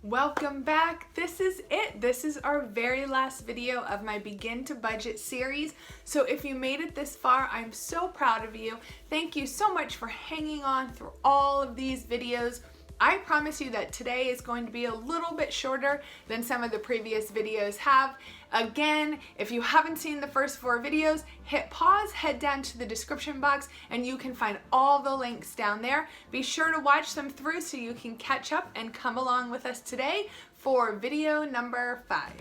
Welcome back. This is it. This is our very last video of my Begin to Budget series. So if you made it this far, I'm so proud of you. Thank you so much for hanging on through all of these videos. I promise you that today is going to be a little bit shorter than some of the previous videos have. Again, if you haven't seen the first 4 videos, hit pause, head down to the description box, and you can find all the links down there. Be sure to watch them through so you can catch up and come along with us today for video number 5.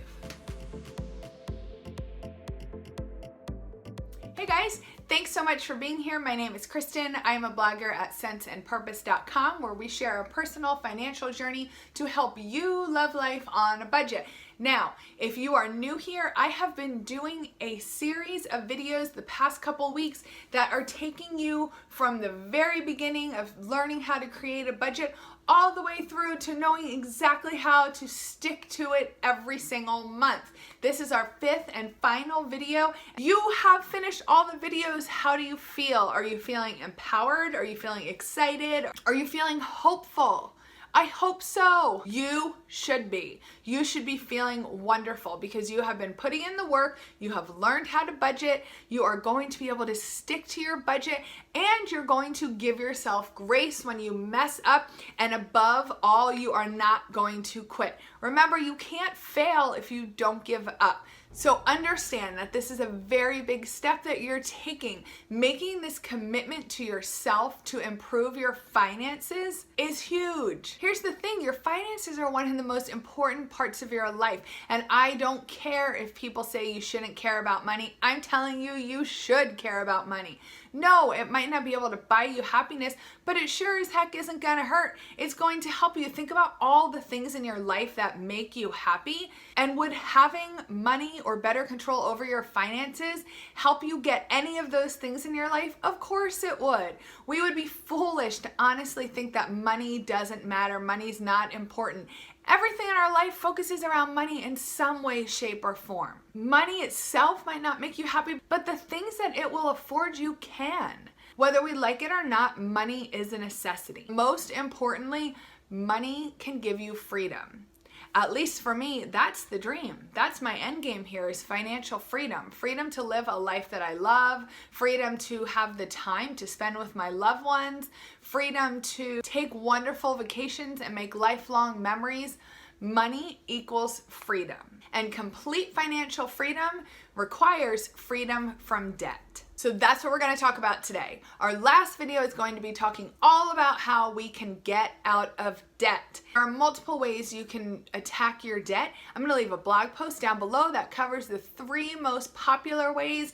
Hey guys, thanks so much for being here. My name is Kristin. I'm a blogger at senseandpurpose.com where we share a personal financial journey to help you love life on a budget. Now, if you are new here, I have been doing a series of videos the past couple weeks that are taking you from the very beginning of learning how to create a budget all the way through to knowing exactly how to stick to it every single month. This is our 5th and final video. You have finished all the videos. How do you feel? Are you feeling empowered? Are you feeling excited? Are you feeling hopeful? I hope so. You should be. You should be feeling wonderful because you have been putting in the work, you have learned how to budget, you are going to be able to stick to your budget, and you're going to give yourself grace when you mess up, and above all, you are not going to quit. Remember, you can't fail if you don't give up. So understand that this is a very big step that you're taking. Making this commitment to yourself to improve your finances is huge. Here's the thing, your finances are one of the most important parts of your life. And I don't care if people say you shouldn't care about money. I'm telling you, you should care about money. No, it might not be able to buy you happiness, but it sure as heck isn't gonna hurt. It's going to help you think about all the things in your life that make you happy. And would having money or better control over your finances help you get any of those things in your life? Of course it would. We would be foolish to honestly think that money doesn't matter, money's not important. Everything in our life focuses around money in some way, shape, or form. Money itself might not make you happy, but the things that it will afford you can. Whether we like it or not, money is a necessity. Most importantly, money can give you freedom. At least for me, that's the dream. That's my end game here, is financial freedom. Freedom to live a life that I love, freedom to have the time to spend with my loved ones, freedom to take wonderful vacations and make lifelong memories. Money equals freedom. And complete financial freedom requires freedom from debt. So that's what we're going to talk about today. Our last video is going to be talking all about how we can get out of debt. There are multiple ways you can attack your debt. I'm going to leave a blog post down below that covers the 3 most popular ways.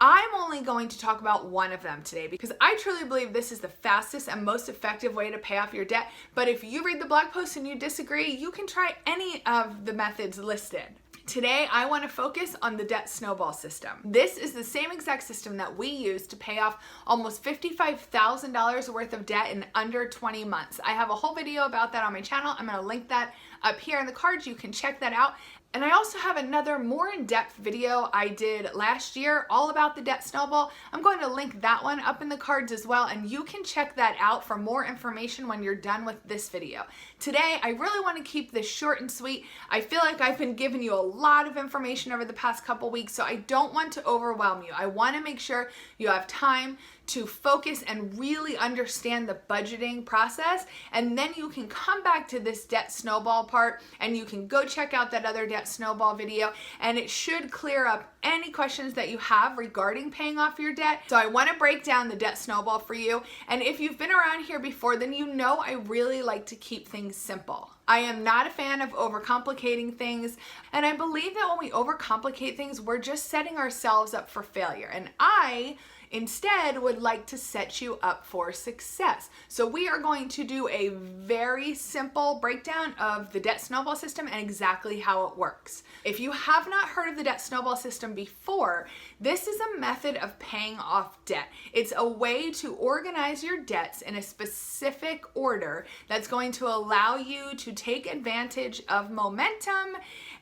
I'm only going to talk about one of them today because I truly believe this is the fastest and most effective way to pay off your debt. But if you read the blog post and you disagree, you can try any of the methods listed. Today, I want to focus on the debt snowball system. This is the same exact system that we use to pay off almost $55,000 worth of debt in under 20 months. I have a whole video about that on my channel. I'm going to link that up here in the cards. You can check that out. And I also have another more in-depth video I did last year all about the debt snowball. I'm going to link that one up in the cards as well, and you can check that out for more information when you're done with this video. Today, I really want to keep this short and sweet. I feel like I've been giving you a lot of information over the past couple weeks, so I don't want to overwhelm you. I want to make sure you have time to focus and really understand the budgeting process, and then you can come back to this debt snowball part and you can go check out that other debt snowball video, and it should clear up any questions that you have regarding paying off your debt. So I want to break down the debt snowball for you, and if you've been around here before, then you know I really like to keep things simple. I am not a fan of overcomplicating things, and I believe that when we overcomplicate things, we're just setting ourselves up for failure, and I instead would like to set you up for success. So we are going to do a very simple breakdown of the debt snowball system and exactly how it works. If you have not heard of the debt snowball system before, this is a method of paying off debt. It's a way to organize your debts in a specific order that's going to allow you to take advantage of momentum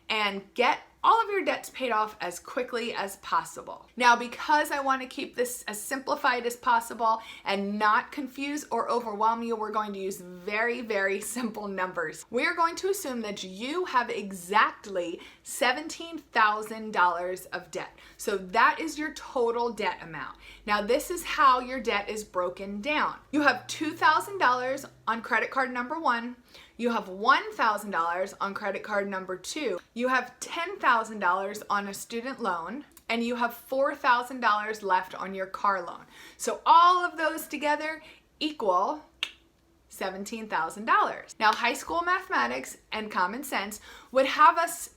and get all of your debts paid off as quickly as possible. Now, because I want to keep this as simplified as possible and not confuse or overwhelm you, we're going to use very, very simple numbers. We are going to assume that you have exactly $17,000 of debt. So that is your total debt amount. Now, this is how your debt is broken down. You have $2,000 on credit card number 1. You have $1,000 on credit card number 2. You have $10,000 on a student loan, and you have $4,000 left on your car loan. So all of those together equal $17,000. Now, high school mathematics and common sense would have us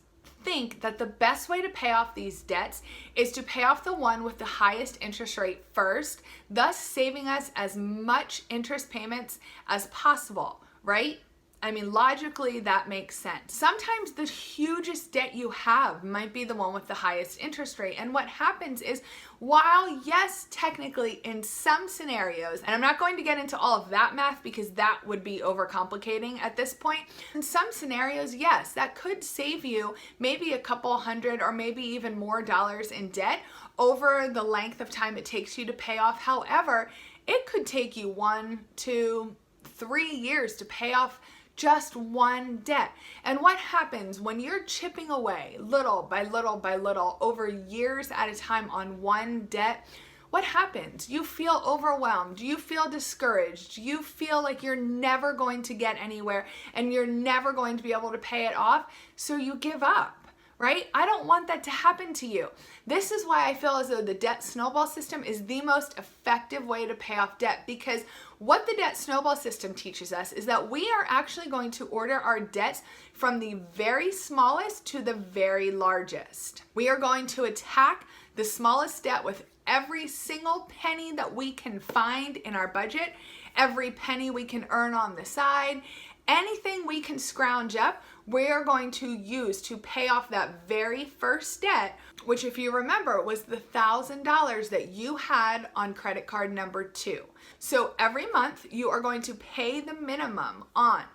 think that the best way to pay off these debts is to pay off the one with the highest interest rate first, thus saving us as much interest payments as possible, right? I mean, logically, that makes sense. Sometimes the hugest debt you have might be the one with the highest interest rate. And what happens is, while yes, technically in some scenarios, and I'm not going to get into all of that math because that would be overcomplicating at this point. In some scenarios, yes, that could save you maybe a couple hundred or maybe even more dollars in debt over the length of time it takes you to pay off. However, it could take you 1, 2, 3 years to pay off just one debt. And what happens when you're chipping away little by little by little over years at a time on one debt? What happens? You feel overwhelmed. You feel discouraged. You feel like you're never going to get anywhere and you're never going to be able to pay it off. So you give up. Right? I don't want that to happen to you. This is why I feel as though the debt snowball system is the most effective way to pay off debt, because what the debt snowball system teaches us is that we are actually going to order our debts from the very smallest to the very largest. We are going to attack the smallest debt with every single penny that we can find in our budget, every penny we can earn on the side, anything we can scrounge up, we're going to use to pay off that very first debt, which, if you remember, was the $1,000 that you had on credit card number 2. So every month you are going to pay the minimum on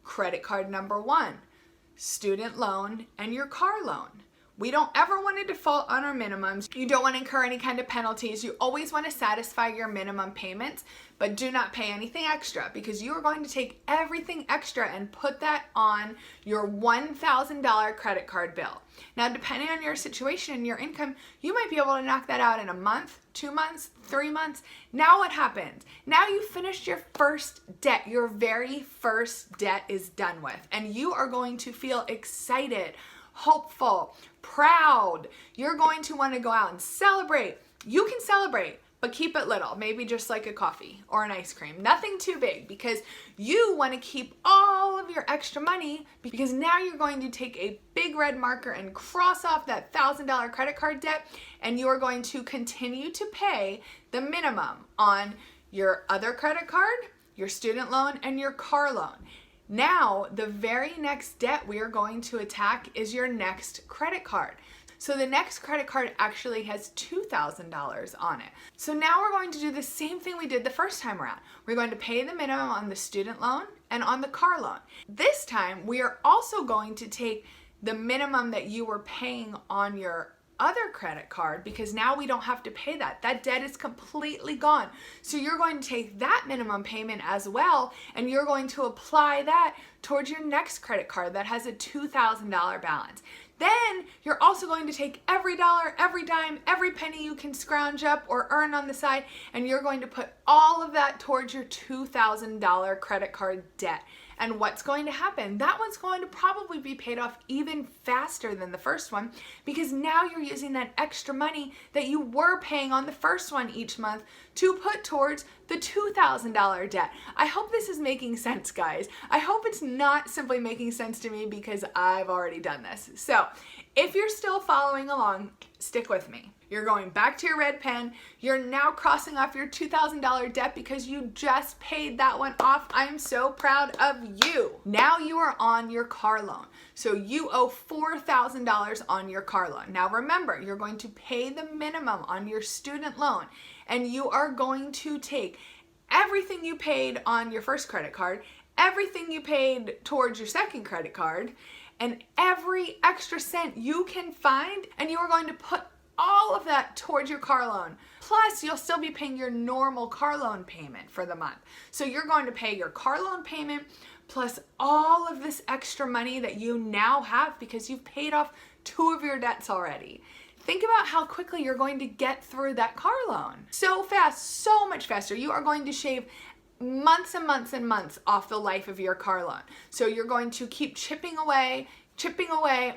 credit card number 1, student loan, and your car loan. We don't ever want to default on our minimums. You don't want to incur any kind of penalties. You always want to satisfy your minimum payments, but do not pay anything extra, because you are going to take everything extra and put that on your $1,000 credit card bill. Now, depending on your situation and your income, you might be able to knock that out in a month, 2 months, 3 months. Now what happens? Now you finished your first debt. Your very first debt is done with, and you are going to feel excited, hopeful, proud. You're going to want to go out and celebrate. You can celebrate, but keep it little, maybe just like a coffee or an ice cream. Nothing too big, because you want to keep all of your extra money, because now you're going to take a big red marker and cross off that $1,000 credit card debt, and you are going to continue to pay the minimum on your other credit card, your student loan, and your car loan. Now, the very next debt we are going to attack is your next credit card. So the next credit card actually has $2,000 on it. So now we're going to do the same thing we did the first time around. We're going to pay the minimum on the student loan and on the car loan. This time, we are also going to take the minimum that you were paying on your other credit card, because now we don't have to pay that. That debt is completely gone. So you're going to take that minimum payment as well, and you're going to apply that towards your next credit card that has a $2,000 balance. Then you're also going to take every dollar, every dime, every penny you can scrounge up or earn on the side, and you're going to put all of that towards your $2,000 credit card debt. And what's going to happen? That one's going to probably be paid off even faster than the first one, because now you're using that extra money that you were paying on the first one each month to put towards the $2,000 debt. I hope this is making sense, guys. I hope it's not simply making sense to me because I've already done this. So if you're still following along, stick with me. You're going back to your red pen. You're now crossing off your $2,000 debt because you just paid that one off. I'm so proud of you. Now you are on your car loan. So you owe $4,000 on your car loan. Now remember, you're going to pay the minimum on your student loan, and you are going to take everything you paid on your first credit card, everything you paid towards your second credit card and every extra cent you can find, and you are going to put all of that towards your car loan. Plus, you'll still be paying your normal car loan payment for the month. So you're going to pay your car loan payment plus all of this extra money that you now have because you've paid off 2 of your debts already. Think about how quickly you're going to get through that car loan. So fast, so much faster. You are going to shave months and months and months off the life of your car loan. So you're going to keep chipping away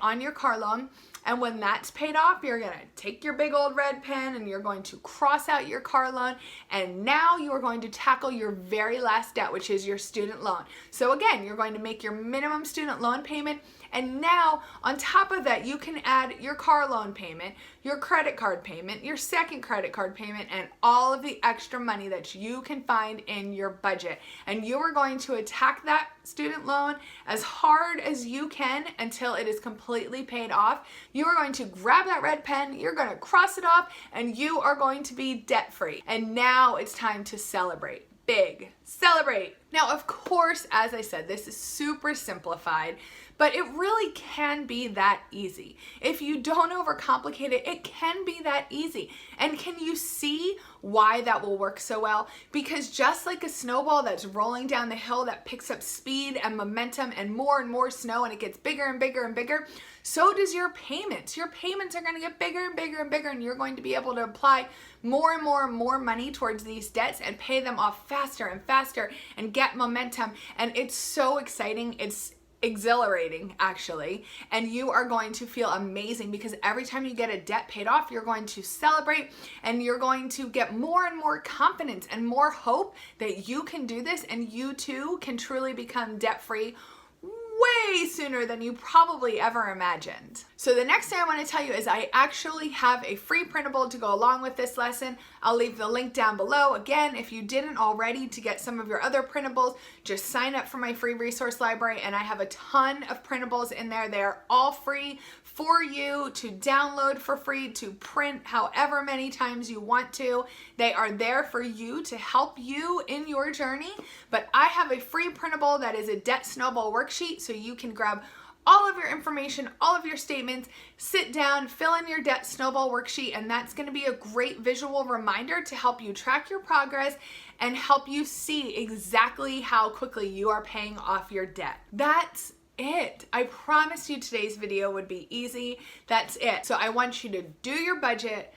on your car loan. And when that's paid off, you're going to take your big old red pen and you're going to cross out your car loan. And now you are going to tackle your very last debt, which is your student loan. So again, you're going to make your minimum student loan payment. And now on top of that, you can add your car loan payment, your credit card payment, your second credit card payment, and all of the extra money that you can find in your budget. And you are going to attack that student loan as hard as you can until it is completely paid off. You are going to grab that red pen, you're going to cross it off, and you are going to be debt-free. And now it's time to celebrate. Big. Celebrate. Now, of course, as I said, this is super simplified, but it really can be that easy. If you don't overcomplicate it, it can be that easy. And can you see why that will work so well? Because just like a snowball that's rolling down the hill that picks up speed and momentum and more snow, and it gets bigger and bigger and bigger, so does your payments. Your payments are going to get bigger and bigger and bigger, and you're going to be able to apply more and more and more money towards these debts and pay them off faster and faster and get momentum. And it's so exciting. It's exhilarating, actually, and you are going to feel amazing because every time you get a debt paid off, you're going to celebrate and you're going to get more and more confidence and more hope that you can do this, and you too can truly become debt-free way sooner than you probably ever imagined. So the next thing I want to tell you is I actually have a free printable to go along with this lesson. I'll leave the link down below. Again, if you didn't already, to get some of your other printables, just sign up for my free resource library, and I have a ton of printables in there. They're all free for you to download for free, to print however many times you want to. They are there for you to help you in your journey. But I have a free printable that is a debt snowball worksheet, so you can grab all of your information, all of your statements, sit down, fill in your debt snowball worksheet, and that's going to be a great visual reminder to help you track your progress and help you see exactly how quickly you are paying off your debt. That's it. I promised you today's video would be easy. That's it. So I want you to do your budget,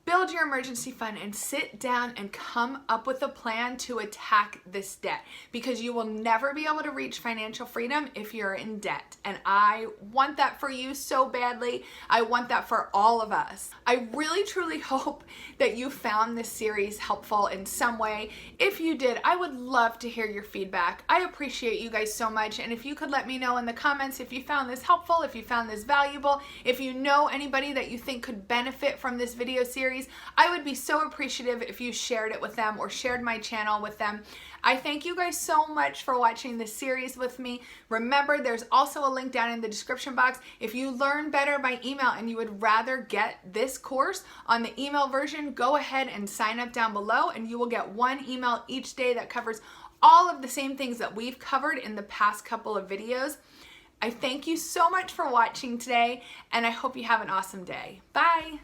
build your emergency fund, and sit down and come up with a plan to attack this debt, because you will never be able to reach financial freedom if you're in debt. And I want that for you so badly. I want that for all of us. I really truly hope that you found this series helpful in some way. If you did, I would love to hear your feedback. I appreciate you guys so much. And if you could let me know in the comments if you found this helpful, if you found this valuable, if you know anybody that you think could benefit from this video series, I would be so appreciative if you shared it with them or shared my channel with them. I thank you guys so much for watching this series with me. Remember, there's also a link down in the description box. If you learn better by email and you would rather get this course on the email version, go ahead and sign up down below, and you will get one email each day that covers all of the same things that we've covered in the past couple of videos. I thank you so much for watching today, and I hope you have an awesome day. Bye.